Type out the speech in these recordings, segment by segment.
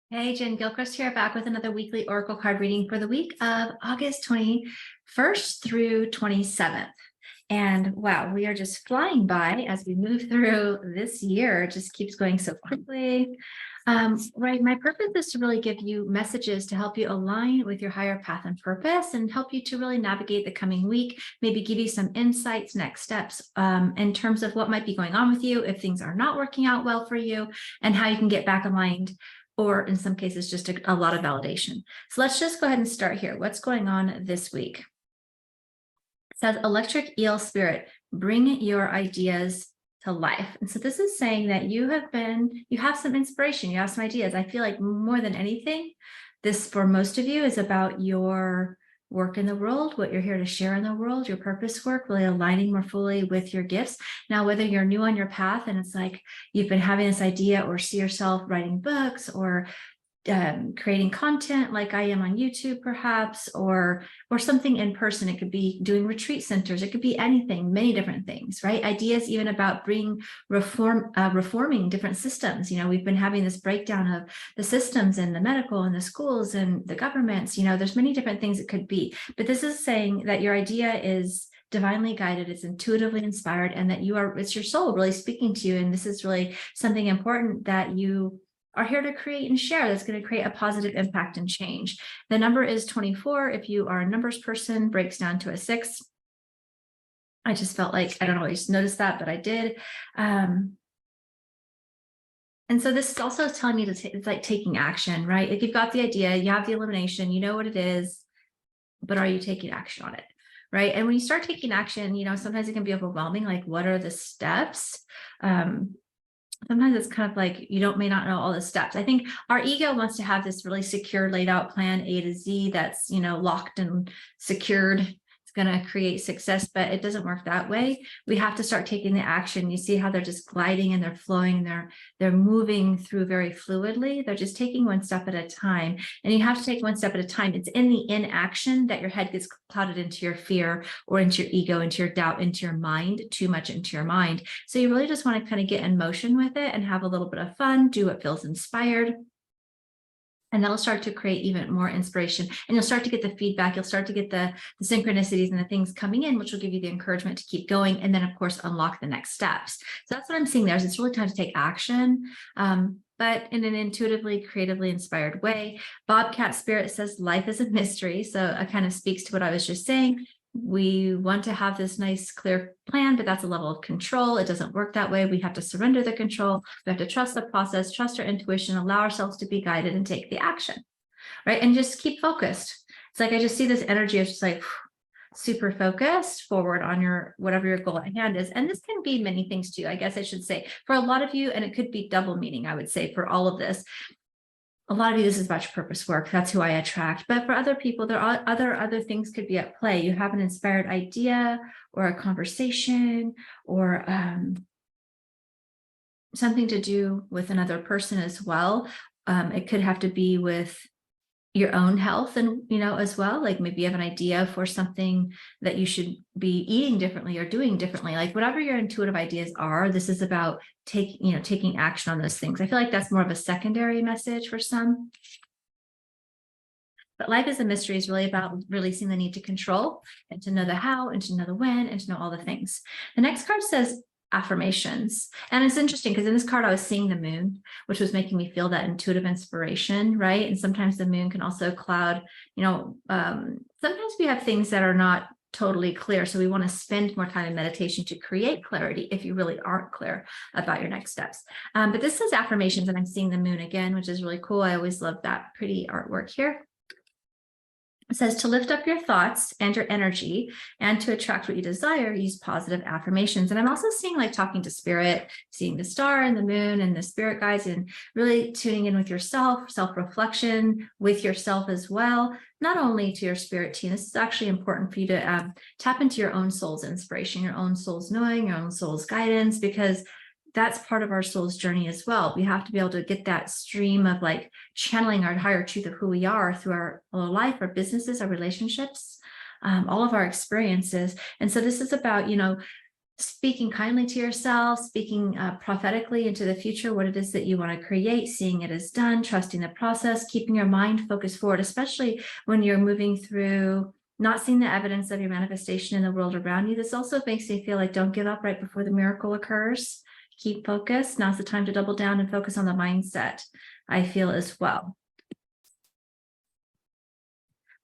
Hey, Jen Gilchrist here, back with another weekly Oracle card reading for the week of August 21st through 27th. And wow, we are just flying by as we move through this year. It just keeps going so quickly. Right, my purpose is to really give you messages to help you align with your higher path and purpose and help you to really navigate the coming week, maybe give you some insights, next steps in terms of what might be going on with you if things are not working out well for you and how you can get back aligned, or in some cases, just a lot of validation. So let's just go ahead and start here. What's going on this week? It says electric eel spirit, bring your ideas to life. And so this is saying that you have some inspiration, you have some ideas. I feel like more than anything, this for most of you is about your work in the world, what you're here to share in the world, your purpose work, really aligning more fully with your gifts. Now, whether you're new on your path and it's like you've been having this idea or see yourself writing books or creating content like I am on YouTube, perhaps, or something in person. It could be doing retreat centers. It could be anything, many different things, right? Ideas even about reforming different systems. You know, we've been having this breakdown of the systems in the medical and the schools and the governments. You know, there's many different things it could be. But this is saying that your idea is divinely guided, it's intuitively inspired, and that it's your soul really speaking to you. And this is really something important that you are here to create and share that's going to create a positive impact and change. The number is 24. If you are a numbers person, breaks down to a 6. I just felt like, I don't always notice that, but I did. And so this is also telling me it's like taking action, right? If you've got the idea, you have the illumination, you know what it is, but are you taking action on it? Right. And when you start taking action, you know, sometimes it can be overwhelming. Like, what are the steps? Sometimes it's kind of like you may not know all the steps. I think our ego wants to have this really secure, laid out plan A to Z that's, you know, locked and secured. It's going to create success, but it doesn't work that way. We have to start taking the action. You see how they're just gliding and they're flowing, they're moving through very fluidly. They're just taking one step at a time. And you have to take one step at a time. It's in the inaction that your head gets clouded into your fear or into your ego, into your doubt, into your mind, too much into your mind. So you really just want to kind of get in motion with it and have a little bit of fun, do what feels inspired. And that'll start to create even more inspiration. And you'll start to get the feedback. You'll start to get the synchronicities and the things coming in, which will give you the encouragement to keep going. And then, of course, unlock the next steps. So that's what I'm seeing there. Is it's really time to take action, but in an intuitively, creatively inspired way. Bobcat Spirit says life is a mystery. So it kind of speaks to what I was just saying. We want to have this nice, clear plan, but that's a level of control. It doesn't work that way. We have to surrender the control. We have to trust the process, trust our intuition, allow ourselves to be guided and take the action, right? And just keep focused. It's like, I just see this energy of just like super focused forward on whatever your goal at hand is. And this can be many things too, I guess I should say, for a lot of you, and it could be double meaning, I would say, for all of this. A lot of you, this is about your purpose work. That's who I attract. But for other people, there are other things could be at play. You have an inspired idea or a conversation or something to do with another person as well. It could have to be with your own health and, you know, as well, like maybe you have an idea for something that you should be eating differently or doing differently, like whatever your intuitive ideas are, this is about taking action on those things. I feel like that's more of a secondary message for some. But life is a mystery is really about releasing the need to control and to know the how and to know the when and to know all the things. The next card says affirmations. And it's interesting because in this card, I was seeing the moon, which was making me feel that intuitive inspiration, right? And sometimes the moon can also cloud, sometimes we have things that are not totally clear. So we want to spend more time in meditation to create clarity if you really aren't clear about your next steps. But this says affirmations, and I'm seeing the moon again, which is really cool. I always love that pretty artwork here. It says to lift up your thoughts and your energy and to attract what you desire, use positive affirmations. And I'm also seeing like talking to spirit, seeing the star and the moon and the spirit guides and really tuning in with yourself, self-reflection with yourself as well, not only to your spirit team. This is actually important for you to tap into your own soul's inspiration, your own soul's knowing, your own soul's guidance, because that's part of our soul's journey as well. We have to be able to get that stream of like channeling our higher truth of who we are through our life, our businesses, our relationships, all of our experiences. And so this is about, speaking kindly to yourself, speaking prophetically into the future, what it is that you want to create, seeing it as done, trusting the process, keeping your mind focused forward, especially when you're moving through not seeing the evidence of your manifestation in the world around you. This also makes me feel like don't give up right before the miracle occurs. Keep focused. Now's the time to double down and focus on the mindset, I feel as well.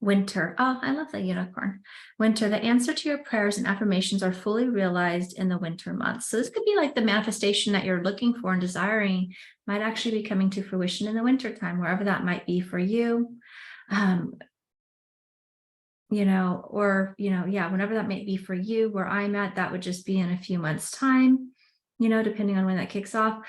Winter. Oh, I love the unicorn. Winter, the answer to your prayers and affirmations are fully realized in the winter months. So this could be like the manifestation that you're looking for and desiring might actually be coming to fruition in the winter time, wherever that might be for you. Whenever that may be for you, where I'm at, that would just be in a few months' time, depending on when that kicks off.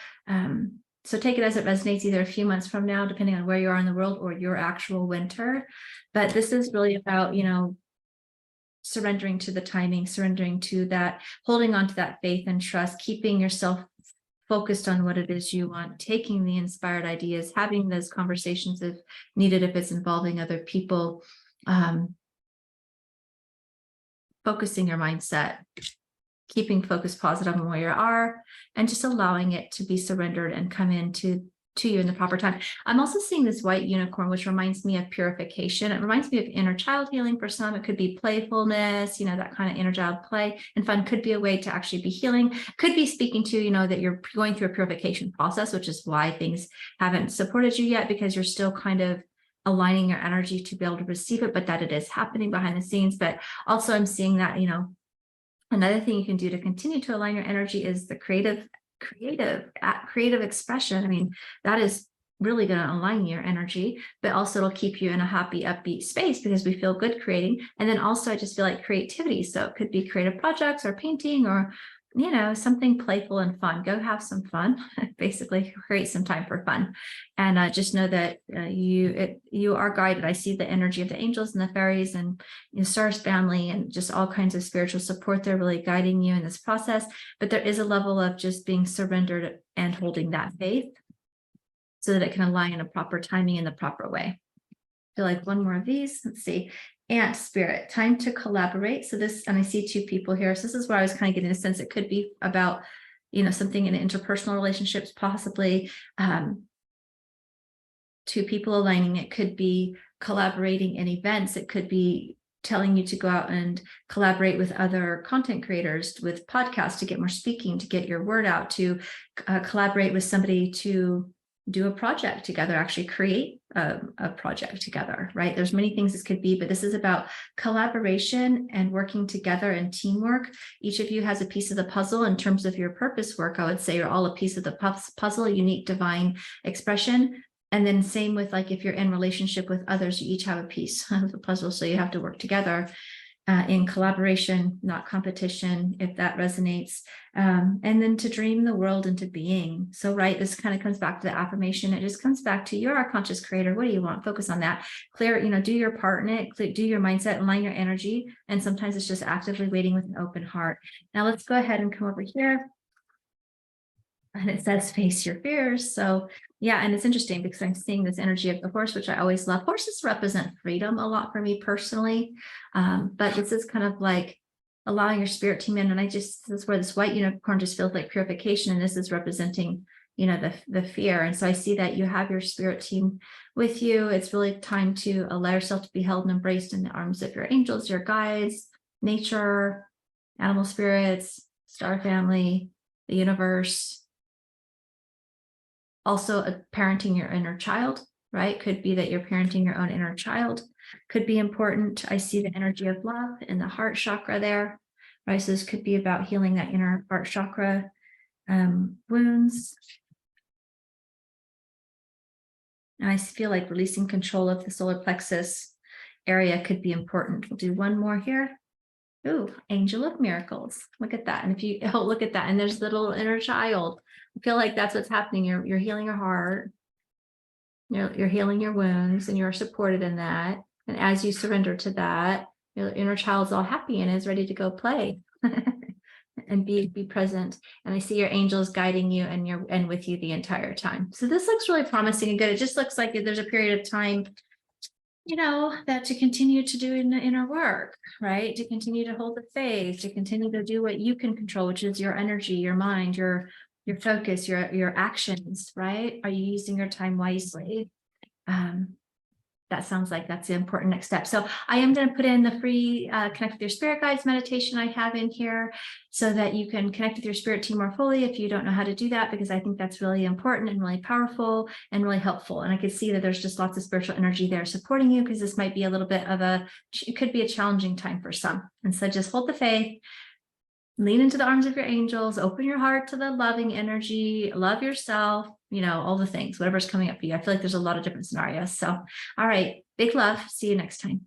So take it as it resonates, either a few months from now, depending on where you are in the world, or your actual winter. But this is really about, surrendering to the timing, surrendering to that, holding on to that faith and trust, keeping yourself focused on what it is you want, taking the inspired ideas, having those conversations if needed, if it's involving other people, focusing your mindset, keeping focus positive on where you are, and just allowing it to be surrendered and come into you in the proper time. I'm also seeing this white unicorn, which reminds me of purification. It reminds me of inner child healing for some. It could be playfulness, that kind of inner child play and fun could be a way to actually be healing. Could be speaking to, that you're going through a purification process, which is why things haven't supported you yet, because you're still kind of aligning your energy to be able to receive it, but that it is happening behind the scenes. But also I'm seeing that, another thing you can do to continue to align your energy is the creative expression. I mean, that is really going to align your energy, but also it'll keep you in a happy, upbeat space because we feel good creating. And then also I just feel like creativity. So it could be creative projects or painting or, something playful and fun. Go have some fun, basically create some time for fun. And just know that you are guided. I see the energy of the angels and the fairies and stars family and just all kinds of spiritual support. They're really guiding you in this process, but there is a level of just being surrendered and holding that faith so that it can align in a proper timing in the proper way. I feel like one more of these. Let's see. Ant spirit, time to collaborate. So this, and I see two people here. So this is where I was kind of getting a sense it could be about, something in interpersonal relationships, possibly two people aligning. It could be collaborating in events. It could be telling you to go out and collaborate with other content creators, with podcasts to get more speaking, to get your word out, to collaborate with somebody to do a project together, actually create a project together, right? There's many things this could be, but this is about collaboration and working together and teamwork. Each of you has a piece of the puzzle. In terms of your purpose work, I would say you're all a piece of the puzzle, unique divine expression. And then same with like if you're in relationship with others, you each have a piece of the puzzle. So you have to work together in collaboration, not competition, if that resonates. And then to dream the world into being. So, right, this kind of comes back to the affirmation. It just comes back to you're our conscious creator. What do you want? Focus on that. Clear, do your part in it, do your mindset, align your energy. And sometimes it's just actively waiting with an open heart. Now let's go ahead and come over here. And it says face your fears. So yeah, and it's interesting because I'm seeing this energy of the horse, which I always love. Horses represent freedom a lot for me personally. But this is kind of like allowing your spirit team in. And this is where this white unicorn just feels like purification. And this is representing, the fear. And so I see that you have your spirit team with you. It's really time to allow yourself to be held and embraced in the arms of your angels, your guides, nature, animal spirits, star family, the universe. Also, parenting your inner child, right? Could be that you're parenting your own inner child. Could be important. I see the energy of love in the heart chakra there, right? So this could be about healing that inner heart chakra wounds. And I feel like releasing control of the solar plexus area could be important. We'll do one more here. Ooh, angel of miracles. Look at that. And if you look at that, and there's the little inner child. I feel like that's what's happening. You're healing your heart. You're healing your wounds, and you're supported in that. And as you surrender to that, your inner child's all happy and is ready to go play and be present. And I see your angels guiding you and with you the entire time. So this looks really promising and good. It just looks like there's a period of time that to continue to do in the inner work, right? To continue to hold the faith, to continue to do what you can control, which is your energy, your mind, your focus, your actions, right? Are you using your time wisely? That sounds like that's the important next step. So I am going to put in the free Connect with Your Spirit Guides meditation I have in here so that you can connect with your spirit team more fully if you don't know how to do that, because I think that's really important and really powerful and really helpful. And I can see that there's just lots of spiritual energy there supporting you, because this might be a little bit of it could be a challenging time for some. And so just hold the faith, lean into the arms of your angels, open your heart to the loving energy, love yourself, all the things, whatever's coming up for you. I feel like there's a lot of different scenarios. So, all right, big love. See you next time.